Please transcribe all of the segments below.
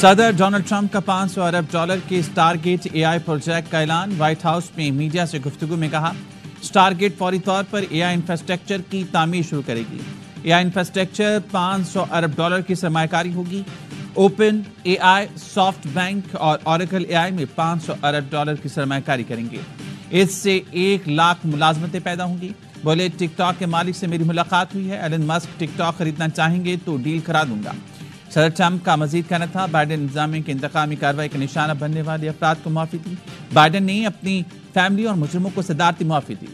صدر Donald Trump کا $500 ارب کے Stargate A I project کا اعلان۔ وائٹ ہاؤس میں میڈیا سے گفتگو میں کہا اسٹار گیٹ فوری طور پر اے آئی انفراسٹرکچر کی تعمیر شروع کرے گی۔ اے آئی انفراسٹرکچر $500 ارب کی سرمایہ کاری ہوگی۔ اوپن اے آئی، سافٹ بینک اور اوریکل اے آئی میں $500 ارب کی سرمایہ کاری کریں گے۔ اس سے 1 لاکھ ملازمتیں پیدا ہوں گی۔ بولے ٹک ٹاک کے مالک سے میری ملاقات ہوئی ہے، ایلن مسک ٹک ٹاک خریدنا چاہیں گے تو ڈیل کرا دوں گا۔ صدر ٹرمپ کا مزید کہنا تھا بائیڈن انتظامیہ کے انتقامی کارروائی کا نشانہ بننے والے افراد کو معافی دی۔ بائیڈن نے اپنی فیملی اور مجرموں کو صدارتی معافی دی۔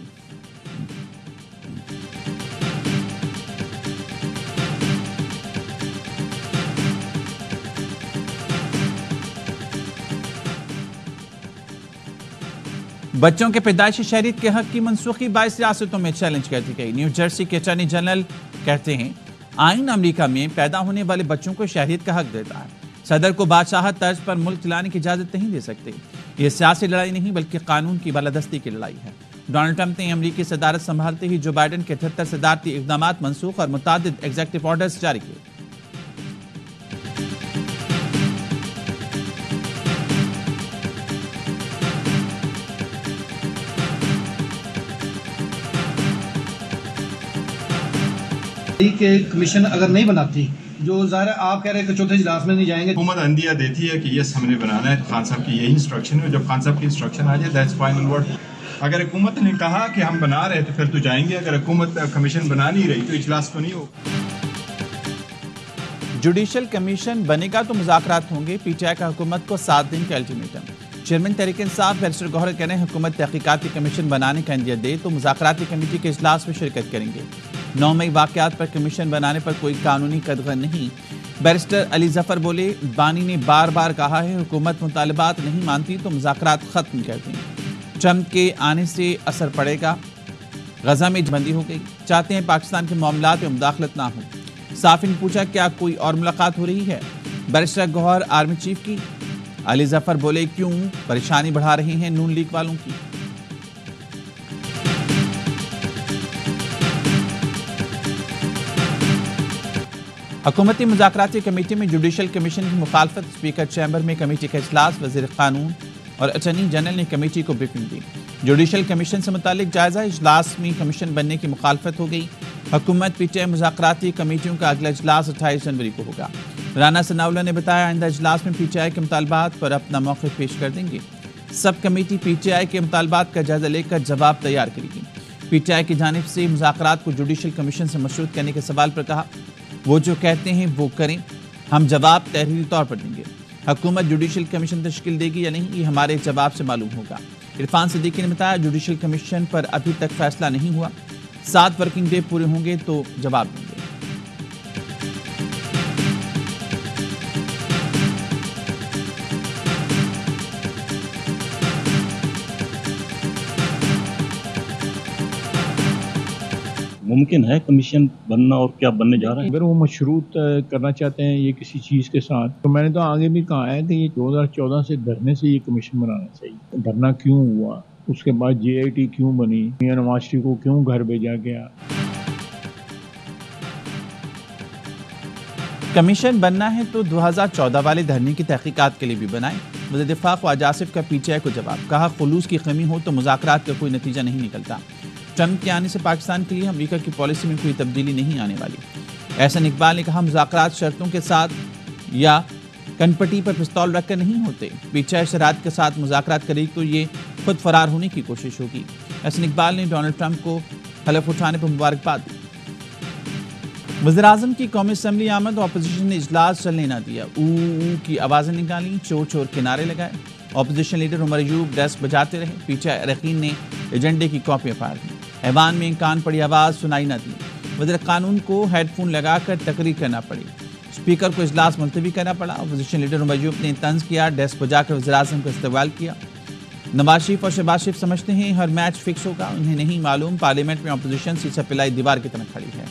بچوں کے پیدائشی شہریت کے حق کی منسوخی 22 ریاستوں میں چیلنج کر دی گئی۔ نیو جرسی کے اٹارنی جنرل کہتے ہیں آئین امریکہ میں پیدا ہونے والے بچوں کو شہریت کا حق دیتا ہے۔ صدر کو بادشاہت طرز پر ملک چلانے کی اجازت نہیں دے سکتے۔ یہ سیاسی لڑائی نہیں بلکہ قانون کی بالادستی کی لڑائی ہے۔ ڈونلڈ ٹرمپ نے امریکی صدارت سنبھالتے ہی جو بائیڈن کے 78 صدارتی اقدامات منسوخ اور متعدد ایگزیکٹو آرڈرز جاری کیے۔ کہ کمیشن اگر نہیں بناتی، جو ظاہر ہے آپ کہہ رہے ہیں کہ چوتھے اجلاس میں نہیں جائیں گے۔ حکومت عندیہ دیتی ہے کہ یس ہم نے بنانا ہے، خان صاحب کی یہی انسٹرکشن ہے، جب خان صاحب کی انسٹرکشن آ جائے دیٹس فائنل ورڈ۔ اگر حکومت نے کہا کہ ہم بنا رہے تو پھر تو جائیں گے، اگر حکومت کمیشن بنا نہیں رہی تو اجلاس تو نہیں ہوگا۔ جوڈیشل کمیشن بنے گا تو مذاکرات ہوں گے، پی ٹی آئی کا حکومت کو 7 دن کا ultimatum. Chairman Tehreek Insaf barrister گوہر کہہ رہے ہیں حکومت تحقیقاتی کمیشن بنانے کا عندیہ دے تو مذاکراتی کمیٹی کے اجلاس میں شرکت کریں گے۔ 9 مئی واقعات پر کمیشن بنانے پر کوئی قانونی قدغن نہیں۔ بیرسٹر علی ظفر بولے بانی نے بار بار کہا ہے حکومت مطالبات نہیں مانتی تو مذاکرات ختم کر دیں۔ ٹرمپ کے آنے سے اثر پڑے گا، غزہ میں بندی ہو گئی، چاہتے ہیں پاکستان کے معاملات میں مداخلت نہ ہو۔ صحافی نے پوچھا کیا کوئی اور ملاقات ہو رہی ہے؟ بیرسٹر گوہر آرمی چیف کی، علی ظفر بولے کیوں پریشانی بڑھا رہے ہیں نون لیگ والوں کی۔ حکومتی مذاکراتی کمیٹی میں جوڈیشل کمیشن کی مخالفت، اسپیکر چیمبر میں کمیٹی کا اجلاس، وزیر قانون اور اٹارنی جنرل نے کمیٹی کو بریفنگ دی۔ جوڈیشل کمیشن سے متعلق جائزہ اجلاس میں کمیشن بننے کی مخالفت ہو گئی۔ حکومت پی ٹی آئی مذاکراتی کمیٹیوں کا اگلا اجلاس 28 جنوری کو ہوگا۔ رانا ثناءاللہ نے بتایا آئندہ اجلاس میں پی ٹی آئی کے مطالبات پر اپنا موقف پیش کر دیں گے۔ سب کمیٹی پی ٹی آئی کے مطالبات کا جائزہ لے کر جواب تیار کرے گی۔ پی ٹی آئی کی جانب سے مذاکرات کو جوڈیشل کمیشن سے مشروط کرنے کے سوال پر کہا وہ جو کہتے ہیں وہ کریں، ہم جواب تحریری طور پر دیں گے۔ حکومت جوڈیشل کمیشن تشکیل دے گی یا نہیں یہ ہمارے جواب سے معلوم ہوگا۔ عرفان صدیقی نے بتایا جوڈیشل کمیشن پر ابھی تک فیصلہ نہیں ہوا، 7 ورکنگ ڈے پورے ہوں گے تو جواب دیں گے۔ ممکن ہے کمیشن بننا اور کیا بننے جا رہا ہے؟ اگر وہ مشروط کرنا چاہتے ہیں یہ کسی چیز کے ساتھ تو میں نے تو آگے بھی کہا ہے کہ یہ 2014 سے دھرنے سے یہ کمیشن بنانا چاہیے۔ دھرنا کیوں ہوا، اس کے بعد جے آئی ٹی کیوں بنی، میاں نواز شریف کو کیوں گھر بھیجا گیا۔ کمیشن بننا ہے تو 2014 والے دھرنے کی تحقیقات کے لیے بھی بنائیں۔ وزیر دفاع خواجہ آصف کا پی ٹی آئی کو جواب، کہا خلوص کی کمی ہو تو مذاکرات کا کوئی نتیجہ نہیں نکلتا۔ ٹرمپ کے آنے سے پاکستان کے لیے امریکہ کی پالیسی میں کوئی تبدیلی نہیں آنے والی۔ احسن اقبال نے کہا مذاکرات شرطوں کے ساتھ یا کنپٹی پر پستول رکھ کر نہیں ہوتے، پی ٹی آئی شرائط کے ساتھ مذاکرات کرے تو یہ خود فرار ہونے کی کوشش ہوگی۔ احسن اقبال نے ڈونلڈ ٹرمپ کو حلف اٹھانے پر مبارکباد دی۔ وزیراعظم کی قومی اسمبلی آمد، اپوزیشن نے اجلاس چلنے نہ دیا، او کی آوازیں نکالیں، چور چور کے نعرے لگائے۔ Opposition leader Omar Ayub desk بجاتے رہے، پی ٹی آئی اراکین نے ایجنڈے کی کاپیاں پھاڑ دیں، ایوان میں کان پڑی آواز سنائی نہ دی، وزیر قانون کو ہیڈ فون لگا کر تقریر کرنا پڑی، اسپیکر کو اجلاس ملتوی کرنا پڑا۔ اپوزیشن لیڈر عمر ایوب نے طنز کیا، ڈیسک بجا کر وزیراعظم کا استقبال کیا۔ نواز شریف اور شہباز شریف سمجھتے ہیں ہر میچ فکس ہوگا، انہیں نہیں معلوم پارلیمنٹ میں اپوزیشن سیسا پلائی دیوار کی طرح کھڑی ہے۔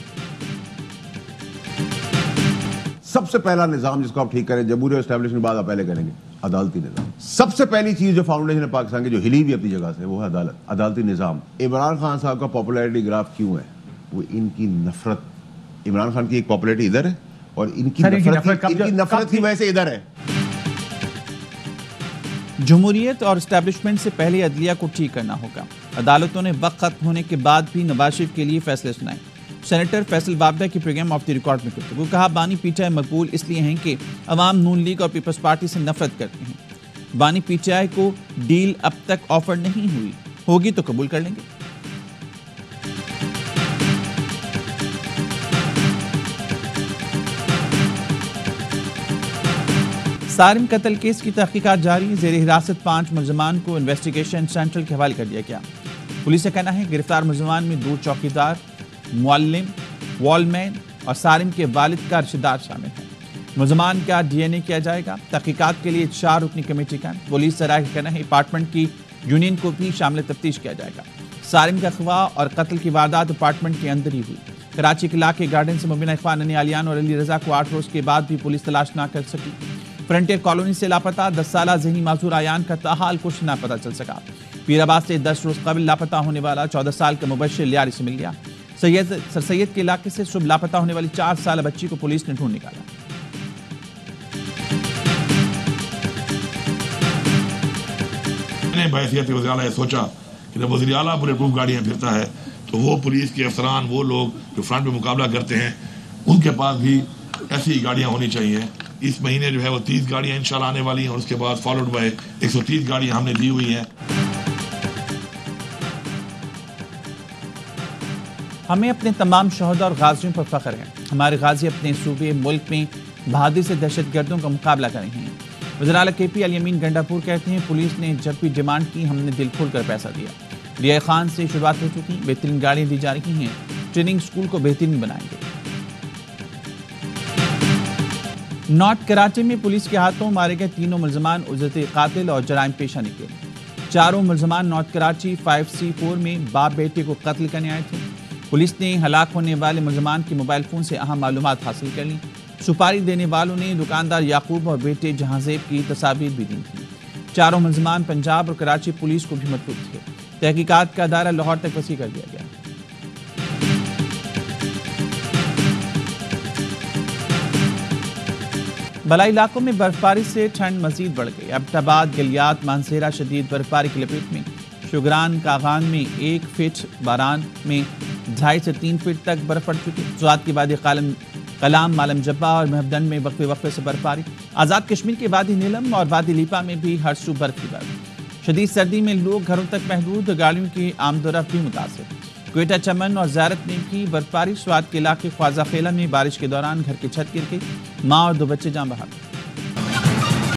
سب سے پہلا نظام جس کو آپ ٹھیک کریں، جمہوری اسٹیبلشمنٹ بعد آپ پہلے کریں گے عدالتی نظام۔ سب سے پہلی چیز جو فاؤنڈیشن ہے پاکستان کی جو ہلی بھی اپنی جگہ سے وہ ہے عدالت، عدالتی نظام۔ عمران خان صاحب کا پاپولیرٹی گراف کیوں ہے؟ وہ ان کی نفرت، عمران خان کی ایک پاپولیرٹی ادھر ہے اور ان کی نفرت کی وجہ سے ادھر ہے۔ جمہوریت اور اسٹیبلشمنٹ سے پہلے عدلیہ کو ٹھیک کرنا ہوگا. عدالتوں نے وقت ختم ہونے کے بعد بھی نواز شریف کے لیے فیصلے سنائے. سینیٹر فیصل وابدہ کی پروگرام آف دی ریکارڈ میں گفتگو. کہا بانی پی ٹی آئی مقبول اس لیے ہیں کہ عوام نون لیگ اور پیپلز پارٹی سے نفرت کرتے ہیں. بانی پی ٹی آئی کو ڈیل اب تک آفر نہیں ہوئی, ہوگی تو قبول کر لیں گے. سارم قتل کیس کی تحقیقات جاری. زیر حراست 5 ملزمان کو انویسٹیگیشن سینٹرل کے حوالے کر دیا گیا. پولیس کا کہنا ہے گرفتار ملزمان میں 2 چوکیدار, معلم, وال مین اور سارم کے والد کا رشتہ دار شامل ہیں. ملزمان کا ڈی این اے کیا جائے گا. تحقیقات کے لیے 4 رکنی کمیٹی کا. پولیس سرائے کا کہنا ہے اپارٹمنٹ کی یونین کو بھی شامل تفتیش کیا جائے گا. سارم کا اغوا اور قتل کی واردات اپارٹمنٹ کے اندر ہی ہوئی. کراچی کے علاقے گارڈن سے مبینہ اخوان انیہ علیان اور علی رضا کو 8 روز کے بعد بھی پولیس تلاش نہ کر سکی. فرنٹیر کالونی سے لاپتہ 10 سالہ ذہنی معذور ایان کا تاحال کچھ نہ پتہ چل سکا. پیر آباد سے 10 روز قبل لاپتہ ہونے والا 14 سال کا مبشر لیاری سے مل گیا. سر سید کے علاقے سے صبح لاپتہ ہونے والی 4 سالہ بچی کو پولیس نے ڈھونڈ نکالا. میں نے بحیثیت وزیر اعلیٰ سوچا کہ جب وزیر اعلیٰ بلٹ پروف گاڑیاں پھرتا ہے تو وہ پولیس کے افسران, وہ لوگ جو فرنٹ پہ مقابلہ کرتے ہیں, ان کے پاس بھی ایسی گاڑیاں ہونی چاہیے. اس مہینے جو ہے وہ 30 گاڑیاں انشاءاللہ آنے والی ہیں اور اس کے بعد فالوڈ بائی 130 گاڑیاں ہم نے دی ہوئی ہیں. ہمیں اپنے تمام شہداء اور غازیوں پر فخر ہے. ہمارے غازی اپنے صوبے ملک میں بہادری سے دہشت گردوں کا مقابلہ کر رہے ہیں. وزیر اعلیٰ کے پی الیمین گنڈاپور کہتے ہیں پولیس نے جب بھی ڈیمانڈ کی ہم نے دل کھول کر پیسہ دیا. ریاء خان سے شروعات ہو چکی, بہترین گاڑیاں دی جا رہی ہیں. ٹریننگ سکول کو بہترین بنائیں گے. نارتھ کراچی میں پولیس کے ہاتھوں مارے گئے 3 ملزمان اجرت قاتل اور جرائم پیشہ نکلے. 4 ملزمان نارتھ کراچی 5C4 میں باپ بیٹے کو قتل کرنے آئے تھے. پولیس نے ہلاک ہونے والے ملزمان کے موبائل فون سے اہم معلومات حاصل کر لی. سپاری دینے والوں نے دکاندار یعقوب اور بیٹے جہانزیب کی تصاویر بھی دی تھیں. 4 ملزمان پنجاب اور کراچی پولیس کو بھی مطلوب تھے. تحقیقات کا دائرہ لاہور تک وسیع کر دیا گیا. بلائی علاقوں میں برفباری سے ٹھنڈ مزید بڑھ گئی. ابٹاباد, گلیات, مانسہرہ شدید برفباری کی لپیٹ میں. شگران کاغان میں 1 فٹ, باران میں 2.5 سے 3 فٹ تک برف پڑ چکی. سوات کی وادی کلام, مالم جبہ اور مہبدن میں وقفے سے برفباری. آزاد کشمیر کے وادی نیلم اور وادی لیپا میں بھی ہر سو برف کی برف. شدید سردی میں لوگ گھروں تک محدود, گاڑیوں کی آمد و رفت بھی متاثر. کوئٹہ, چمن اور زیارت میں بھی برفباری. سوات کے علاقے خواجہ خیلہ میں بارش کے دوران گھر کی چھت گر گئی. ماں اور 2 بچے جاں بحق.